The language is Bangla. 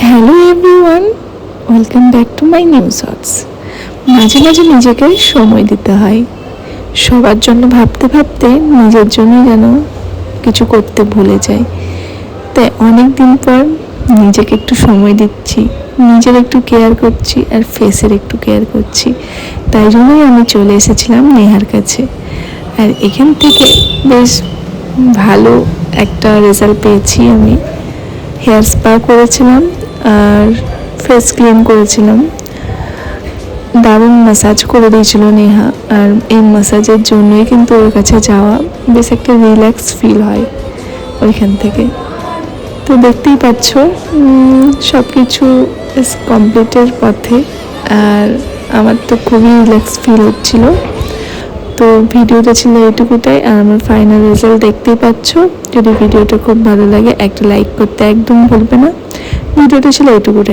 Hello everyone, welcome back to my new shorts. মাঝে মাঝে নিজেকে সময় দিতে হয়। সবার জন্য ভাবতে ভাবতে নিজের জন্য যেন কিছু করতে ভুলে যাই। তাই অনেক দিন পর নিজেকে একটু সময় দিচ্ছি, নিজের একটু কেয়ার করছি আর ফেসের একটু কেয়ার করছি। তাই জন্যই আমি চলে এসেছিলাম নেহার কাছে। আর এখান থেকে বেশ ভালো একটা রেজাল্ট পেয়েছি। আমি হেয়ার স্পা করেছিলাম আর ফেস ক্লিন করেছিলাম। দারুণ ম্যাসাজ করে দিয়েছিল নেহা। আর এই ম্যাসাজের জন্যই কিন্তু ওর কাছে যাওয়া, বেশ একটা রিল্যাক্স ফিল হয় ওইখান থেকে। তো দেখতেই পাচ্ছ সব কিছু কমপ্লিটের পথে। আর আমার তো খুবই রিল্যাক্স ফিল হচ্ছিল। তো ভিডিওটা ছিল এইটুকুটাই, আর আমার ফাইনাল রেজাল্ট দেখতেই পাচ্ছ। যদি ভিডিওটা খুব ভালো লাগে একটা লাইক করতে একদম ভুলবে না। ভিডিওটা ছিল এইটুকুটাই।